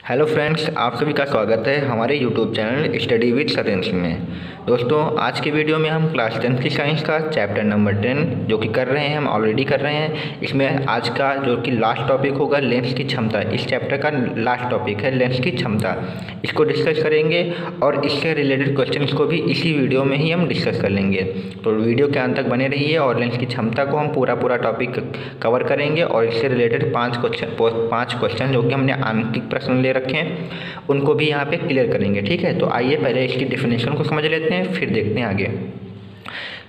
Hello friends, आप सभी का स्वागत है हमारे YouTube channel study with Satendra में। दोस्तों, आज की वीडियो में हम क्लास 10 की साइंस का चैप्टर नंबर 10 जो कि कर रहे हैं, हम ऑलरेडी कर रहे हैं। इसमें आज का जो कि लास्ट टॉपिक होगा लेंस की क्षमता। इस चैप्टर का लास्ट टॉपिक है लेंस की क्षमता। इसको डिस्कस करेंगे और इससे रिलेटेड क्वेश्चंस को भी इसी वीडियो में ही हम डिस्कस कर लेंगे। तो वीडियो के अंत तक बने रहिए और लेंस की क्षमता को हम पूरा टॉपिक कवर करेंगे और इससे रिलेटेड 5 क्वेश्चन जो कि हमने आंतरिक प्रश्न ले रखे हैं उनको भी यहाँ पे क्लियर करेंगे। ठीक है, तो आइए पहले इसकी डेफिनेशन को समझ लेते हैं, फिर देखते हैं आगे।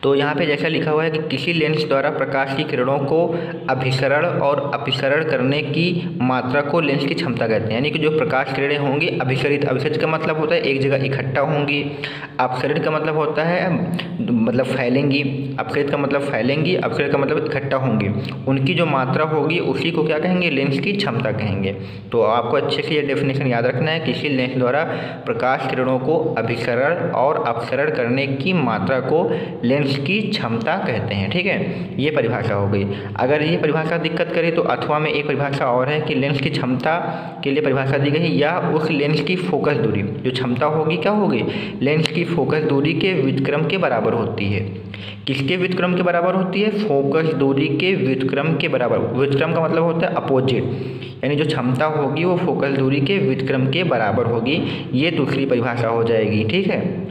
तो यहाँ पे जैसा लिखा हुआ है कि किसी लेंस द्वारा प्रकाश की किरणों को अभिसरण और अपसरण करने की मात्रा को लेंस की क्षमता कहते हैं। यानी कि जो प्रकाश किरणें होंगी अभिसरित का मतलब होता है एक जगह इकट्ठा होंगी, अपसरण का मतलब होता है फैलेंगी, अपसरित का मतलब फैलेंगी, अपसरण का मतलब इकट्ठा होंगी। उनकी जो मात्रा होगी उसी को क्या कहेंगे, लेंस की क्षमता कहेंगे। तो आपको अच्छे से ये डेफिनेशन याद रखना है। किसी लेंस द्वारा प्रकाश किरणों को अभिसरण और अपसरण करने की मात्रा को लेंस की क्षमता कहते हैं। ठीक है, ये परिभाषा हो गई। अगर ये परिभाषा दिक्कत करे तो अथवा में एक परिभाषा और है कि लेंस की क्षमता के लिए परिभाषा दी गई या उस लेंस की फोकस दूरी, जो क्षमता होगी क्या होगी, लेंस की फोकस दूरी के व्युत्क्रम के बराबर होती है। किसके व्युत्क्रम के बराबर होती है, फोकस दूरी के व्युत्क्रम के बराबर। व्युत्क्रम का मतलब होता है अपोजिट, यानी जो क्षमता होगी वो फोकस दूरी के व्युत्क्रम के बराबर होगी। ये दूसरी परिभाषा हो जाएगी। ठीक है,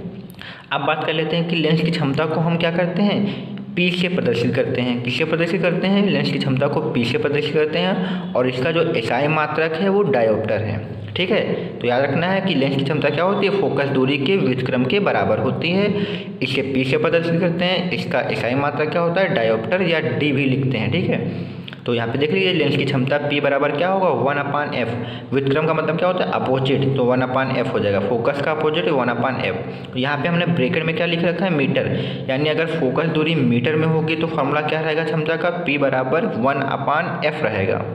अब बात कर लेते हैं कि लेंस की क्षमता को हम क्या करते हैं, पी से प्रदर्शित करते हैं। किससे प्रदर्शित करते हैं, लेंस की क्षमता को पी से प्रदर्शित करते हैं और इसका जो एसआई मात्रक है वो डायोप्टर है। ठीक है, तो याद रखना है कि लेंस की क्षमता क्या होती है, फोकस दूरी के व्युत्क्रम के बराबर होती है। इसे पी से प्रदर्शित करते हैं। इसका एसआई मात्रक क्या होता है, डायोप्टर या डी भी लिखते हैं। ठीक है, तो यहाँ पे देख लीजिए लेंस की क्षमता P बराबर क्या होगा, 1/f। व्युत्क्रम का मतलब क्या होता है, अपोजिट, तो 1/f हो जाएगा। फोकस का अपोजिट 1/f। तो यहाँ पे हमने ब्रैकेट में क्या लिख रखा है, मीटर। यानी अगर फोकस दूरी मीटर में होगी तो फॉर्मूला क्या रहेगा क्षमता का, P बराबर 1/f रहेगा।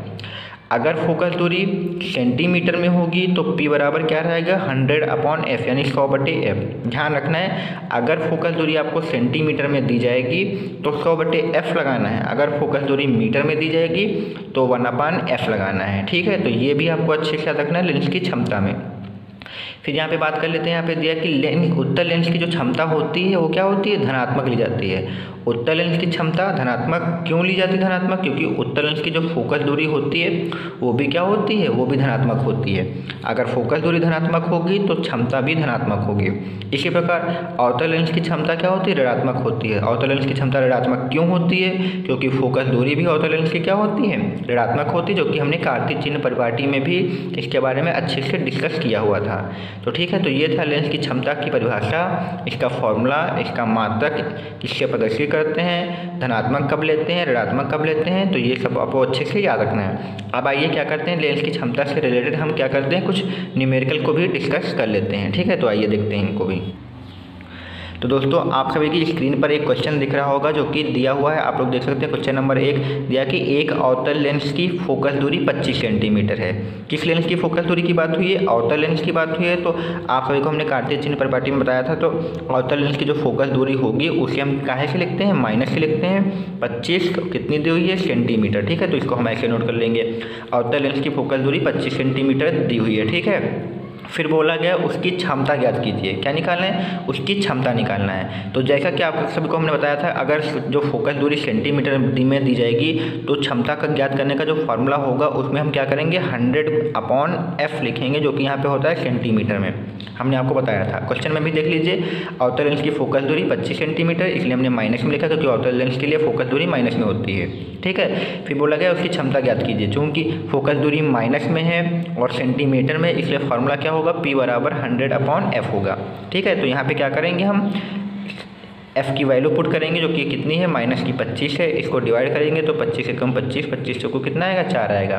अगर फोकस दूरी सेंटीमीटर में होगी तो P बराबर क्या रहेगा, 100/f, यानी 100/f। ध्यान रखना है, अगर फोकस दूरी आपको सेंटीमीटर में दी जाएगी तो 100/f लगाना है। अगर फोकस दूरी मीटर में दी जाएगी तो 1/f लगाना है। ठीक है, तो ये भी आपको अच्छे से याद रखना है लेंस की क्षमता में। फिर यहाँ पे बात कर लेते हैं। यहाँ पे दिया कि उत्तल लेंस की जो क्षमता होती है वो क्या होती है, धनात्मक ली जाती है। उत्तल लेंस की क्षमता धनात्मक क्यों ली जाती है, धनात्मक क्योंकि उत्तल लेंस की जो फोकस दूरी होती है वो भी क्या होती है, वो भी धनात्मक होती है। अगर फोकस दूरी धनात्मक होगी तो क्षमता भी धनात्मक होगी। इसी प्रकार अवतल लेंस की क्षमता क्या होती है, ऋणात्मक होती है। अवतल लेंस की क्षमता ऋणात्मक क्यों होती है, क्योंकि फोकस दूरी भी अवतल लेंस की क्या होती है, ऋणात्मक होती है, जो कि हमने कार्तीय चिन्ह परिपाटी में भी इसके बारे में अच्छे से डिस्कस किया हुआ था। तो ठीक है, तो ये था लेंस की क्षमता की परिभाषा, इसका फॉर्मूला, इसका मात्रक, किससे प्रदर्शित करते हैं, धनात्मक कब लेते हैं, ऋणात्मक कब लेते हैं। तो ये सब आपको अच्छे से याद रखना है। अब आइए क्या करते हैं, लेंस की क्षमता से रिलेटेड हम क्या करते हैं, कुछ न्यूमेरिकल को भी डिस्कस कर लेते हैं। ठीक है, तो आइए देखते हैं इनको भी। तो दोस्तों, आप सभी की स्क्रीन पर एक क्वेश्चन दिख रहा होगा जो कि दिया हुआ है, आप लोग देख सकते हैं। क्वेश्चन नंबर 1 दिया कि एक अवतल लेंस की फोकस दूरी 25 सेंटीमीटर है। किस लेंस की फोकस दूरी की बात हुई है, अवतल लेंस की बात हुई है। तो आप सभी को हमने कार्तीय चिन्ह परिपाटी में बताया था। तो अवतल लेंस की जो फोकस दूरी होगी उसे हम काहे से लिखते हैं, माइनस से लिखते हैं। 25 कितनी दी हुई है, सेंटीमीटर। ठीक है, तो इसको हम ऐसे नोट कर लेंगे, अवतल लेंस की फोकस दूरी 25 सेंटीमीटर दी हुई है। ठीक है, फिर बोला गया उसकी क्षमता ज्ञात कीजिए। क्या निकालना है, उसकी क्षमता निकालना है। तो जैसा कि आप सभी को हमने बताया था, अगर जो फोकस दूरी सेंटीमीटर में दी जाएगी तो क्षमता का ज्ञात करने का जो फार्मूला होगा उसमें हम क्या करेंगे, 100/f लिखेंगे, जो कि यहाँ पे होता है सेंटीमीटर में। हमने आपको बताया था, क्वेश्चन में भी देख लीजिए। अवतल लेंस की फोकस दूरी 25 सेंटीमीटर, इसलिए हमने माइनस में लिखा क्योंकि अवतल लेंस के लिए फोकस दूरी माइनस में होती है। ठीक है, फिर बोला गया उसकी क्षमता ज्ञात कीजिए। चूँकि फोकस दूरी माइनस में है और सेंटीमीटर में, इसलिए फार्मूला क्या होगा, P बराबर 100/f होगा। ठीक है, तो यहाँ पे क्या करेंगे, हम f की वैल्यू पुट करेंगे जो कि कितनी है, -25 है। इसको डिवाइड करेंगे तो 25 से कम 25 को कितना आएगा, 4 आएगा।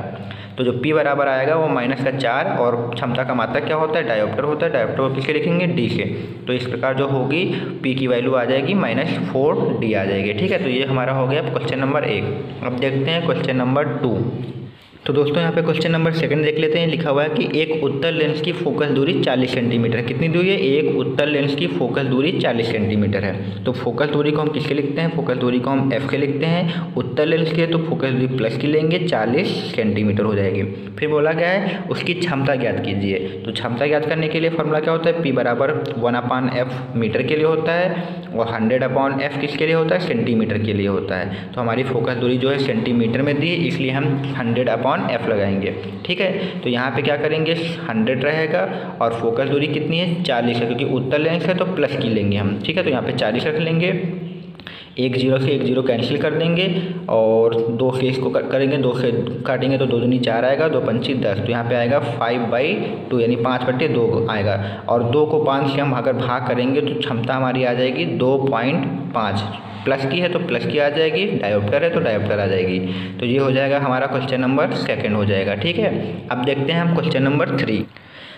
तो जो P बराबर आएगा वो -4 और क्षमता का मात्रक क्या होता है, डायोप्टर होता है। डायोप्टर को किससे लिखेंगे, D से। तो इस प्रकार जो होगी P की वैल्यू आ जाएगी -4D आ जाएगी। ठीक है, तो ये हमारा हो गया क्वेश्चन नंबर 1। अब देखते हैं क्वेश्चन नंबर 2। तो दोस्तों यहाँ पे क्वेश्चन नंबर सेकंड देख लेते हैं। लिखा हुआ है कि एक उत्तल लेंस की फोकस दूरी 40 सेंटीमीटर है। कितनी दूरी है? एक उत्तल लेंस की फोकस दूरी 40 सेंटीमीटर है। तो फोकस दूरी को हम किसके लिखते हैं? फोकस दूरी को हम एफ के लिखते हैं। उत्तल लेंस के तो फोकस दूरी प्लस की लेंगे, 40 सेंटीमीटर हो जाएगी। फिर बोला गया है उसकी क्षमता ज्ञात कीजिए। तो क्षमता ज्ञात करने के लिए फॉर्मूला क्या होता है? पी बराबर 1/f मीटर के लिए होता है और 100/f किसके लिए होता है? सेंटीमीटर के लिए होता है। तो हमारी फोकस दूरी जो है सेंटीमीटर में दी, इसलिए हम 100/f लगाएंगे। ठीक है, तो यहाँ पे क्या करेंगे? 100 रहेगा और फोकस दूरी कितनी है? 40 है, क्योंकि उत्तल लेंस है तो प्लस की लेंगे हम। ठीक है, तो यहाँ पे 40 रख लेंगे। एक जीरो से एक जीरो कैंसिल कर देंगे और 2 से इसको करेंगे, 2 से काटेंगे तो 2 दूनी 4 आएगा, 2 पंची 10। तो यहाँ पे आएगा 5/2 यानी 5/2 आएगा। और 2 को 5 से हम अगर भाग करेंगे तो क्षमता हमारी आ जाएगी 2.5। प्लस की है तो प्लस की आ जाएगी, डायोप्टर है तो डायोप्टर आ जाएगी। तो ये हो जाएगा हमारा क्वेश्चन नंबर सेकंड हो जाएगा। ठीक है, अब देखते हैं हम क्वेश्चन नंबर 3।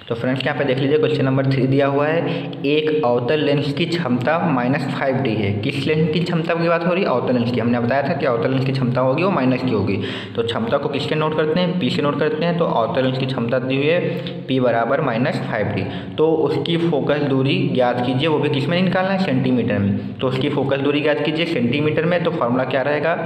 तो फ्रेंड्स यहाँ पे देख लीजिए क्वेश्चन नंबर 3 दिया हुआ है। एक अवतल लेंस की क्षमता -5D है। किस लेंस की क्षमता की बात हो रही है? अवतल लेंस की। हमने बताया था कि अवतल लेंस की क्षमता होगी वो माइनस की होगी। तो क्षमता को किसके नोट करते हैं? पी से नोट करते हैं। तो अवतल लेंस की क्षमता दी हुई है P बराबर -5D। तो उसकी फोकस दूरी ज्ञात कीजिए, वो भी किस में निकालना है? सेंटीमीटर में। तो उसकी फोकस दूरी ज्ञात कीजिए सेंटीमीटर में। तो फॉर्मूला क्या रहेगा?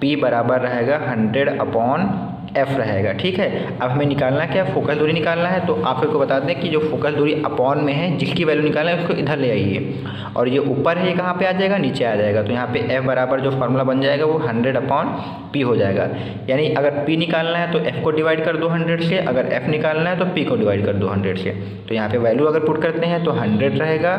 P बराबर रहेगा 100/f रहेगा। ठीक है, अब हमें निकालना क्या है? फोकस दूरी निकालना है। तो आप सबको बता दें कि जो फोकस दूरी अपॉन में है, जिसकी वैल्यू निकालना है उसको इधर ले आइए, और ये ऊपर है ये कहाँ पे आ जाएगा? नीचे आ जाएगा। तो यहाँ पे f बराबर जो फार्मूला बन जाएगा वो 100/p हो जाएगा। यानी अगर p निकालना है तो f को डिवाइड कर दो 100 से, अगर f निकालना है तो p को डिवाइड कर दो 100 से। तो यहाँ पे वैल्यू अगर पुट करते हैं तो 100 रहेगा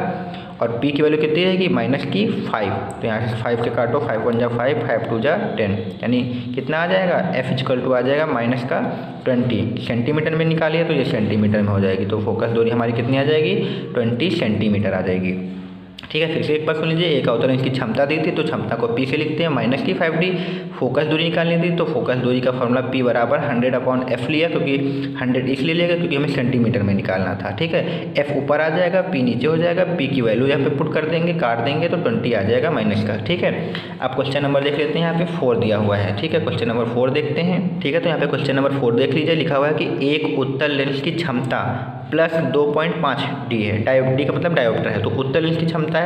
और p की वैल्यू कितनी रहेगी? -5। तो यहाँ से 5 के काटो, 5 1 जा 5, 5 2 जा 10, यानी कितना आ जाएगा? f = आ जाएगा -20 सेंटीमीटर में निकालिए तो ये सेंटीमीटर में हो जाएगी। तो फोकस दूरी हमारी कितनी आ जाएगी? 20 सेंटीमीटर आ जाएगी। ठीक है, फिर से एक बार सुन लीजिए। एक अवतल लेंस की क्षमता दी थी तो क्षमता को P से लिखते हैं, -5D। फोकस दूरी निकालनी थी तो फोकस दूरी का फॉर्मूला P बराबर 100/f लिया, क्योंकि 100 इसलिए लिया क्योंकि हमें सेंटीमीटर में निकालना था। ठीक है, f ऊपर आ जाएगा, P नीचे हो जाएगा। P की वैल्यू यहाँ पे पुट कर देंगे, काट देंगे तो 20 आ जाएगा माइनस का। ठीक है, अब क्वेश्चन नंबर देख लेते हैं। यहाँ पे 4 दिया हुआ है। ठीक है, क्वेश्चन नंबर 4 देखते हैं। ठीक है, तो यहाँ पे क्वेश्चन नंबर 4 देख लीजिए। लिखा हुआ है कि एक उत्तल लेंस की क्षमता +2.5D है। D का मतलब डायोप्टर है। तो उत्तल लेंस की क्षमता है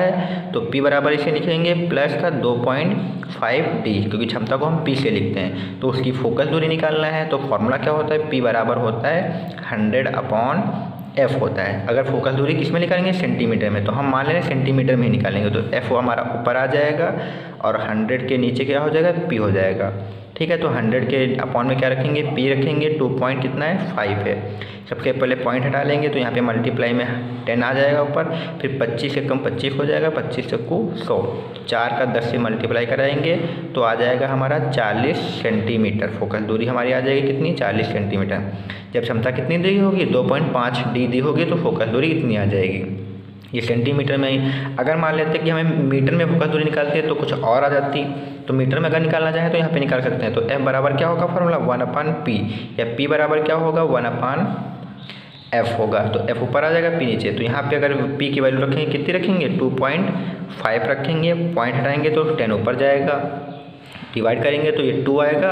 तो P बराबर इसे लिखेंगे प्लस का 2.5D, क्योंकि क्षमता को हम P से लिखते हैं। तो उसकी फोकस दूरी निकालना है तो फॉर्मूला क्या होता है? P बराबर होता है 100/f होता है। अगर फोकस दूरी किस में निकालेंगे? सेंटीमीटर में। तो हम मान लेंगे सेंटीमीटर में ही निकालेंगे। तो f हमारा ऊपर आ जाएगा और 100 के नीचे क्या हो जाएगा? P हो जाएगा। ठीक है, तो 100 के अपॉन में क्या रखेंगे? P रखेंगे। 2 पॉइंट कितना है? 5 है। सबसे पहले पॉइंट हटा लेंगे तो यहाँ पे मल्टीप्लाई में 10 आ जाएगा ऊपर। फिर 25 से कम 25 हो जाएगा, 25 से को 100, 4 का 10 से मल्टीप्लाई कराएंगे तो आ जाएगा हमारा 40 सेंटीमीटर। फोकस दूरी हमारी आ जाएगी कितनी? 40 सेंटीमीटर। जब क्षमता कितनी दी होगी? 2.5D दी होगी तो फोकस दूरी कितनी आ जाएगी? ये सेंटीमीटर में ही। अगर मान लेते कि हमें मीटर में फोकस दूरी निकालते हैं तो कुछ और आ जाती। तो मीटर में अगर निकालना चाहें तो यहाँ पे निकाल सकते हैं। तो f बराबर क्या होगा? फॉर्मूला 1/p, या p बराबर क्या होगा? 1/f होगा। तो f ऊपर आ जाएगा, p नीचे। तो यहाँ पे अगर p की वैल्यू रखेंगे कितनी रखेंगे? 2.5 रखेंगे। पॉइंट हटाएंगे तो 10 ऊपर जाएगा, डिवाइड करेंगे तो ये 2 आएगा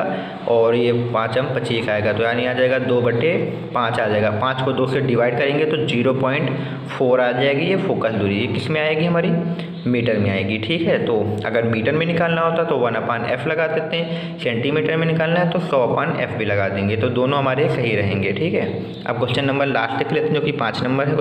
और ये 5/25 आएगा। तो यानी आ जाएगा 2/5 आ जाएगा। 5 को 2 से डिवाइड करेंगे तो 0.4 आ जाएगी ये फोकस दूरी। ये किस में आएगी? हमारी मीटर में आएगी। ठीक है, तो अगर मीटर में निकालना होता तो 1/f लगा देते हैं, सेंटीमीटर में निकालना है तो 100/f भी लगा देंगे। तो दोनों हमारे सही रहेंगे। ठीक है, अब क्वेश्चन नंबर लास्ट देख लेते हैं जो कि 5 नंबर है।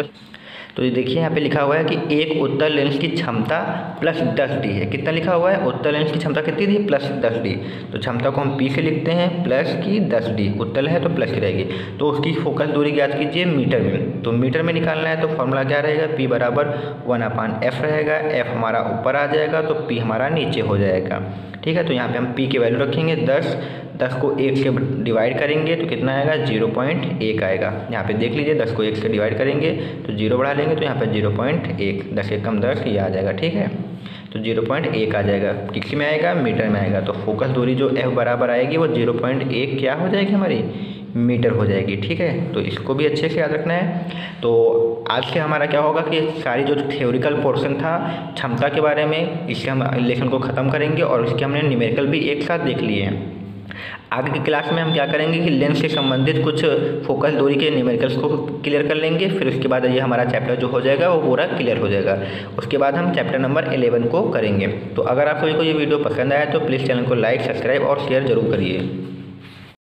तो ये देखिए यहाँ पे लिखा हुआ है कि एक उत्तल लेंस की क्षमता +10D है। कितना लिखा हुआ है? उत्तल लेंस की क्षमता कितनी थी? +10D। तो क्षमता को हम P से लिखते हैं प्लस की 10D। उत्तल है तो प्लस की रहेगी। तो उसकी फोकस दूरी ज्ञात कीजिए मीटर में। तो मीटर में निकालना है तो फॉर्मूला क्या रहेगा? P बराबर 1/f रहेगा। f हमारा ऊपर आ जाएगा तो P हमारा नीचे हो जाएगा। ठीक है, तो यहाँ पे हम P की वैल्यू रखेंगे 10। 10 को 1 से डिवाइड करेंगे तो कितना आएगा? 0.1 आएगा। यहाँ पे देख लीजिए 10 को 1 से डिवाइड करेंगे तो 0 बढ़ा लेंगे तो यहाँ पे 0.1, 10 से कम 10 ये आ जाएगा। ठीक है, तो 0.1 आ जाएगा। किस में आएगा? मीटर में आएगा। तो फोकस दूरी जो f बराबर आएगी वो 0.1 क्या हो जाएगी? हमारी मीटर हो जाएगी। ठीक है, तो इसको भी अच्छे से याद रखना है। तो आज से हमारा क्या होगा कि सारी जो थ्योरिकल पोर्शन था क्षमता के बारे में, इससे हम लेसन को ख़त्म करेंगे और इसके हमने न्यूमेरिकल भी एक साथ देख लिए हैं। आगे की क्लास में हम क्या करेंगे कि लेंस से संबंधित कुछ फोकस दूरी के न्यूमेरिकल्स को क्लियर कर लेंगे। फिर उसके बाद ये हमारा चैप्टर जो हो जाएगा वो पूरा क्लियर हो जाएगा। उसके बाद हम चैप्टर नंबर 11 को करेंगे। तो अगर आप सभी को ये वीडियो पसंद आया तो प्लीज़ चैनल को लाइक, सब्सक्राइब और शेयर जरूर करिए।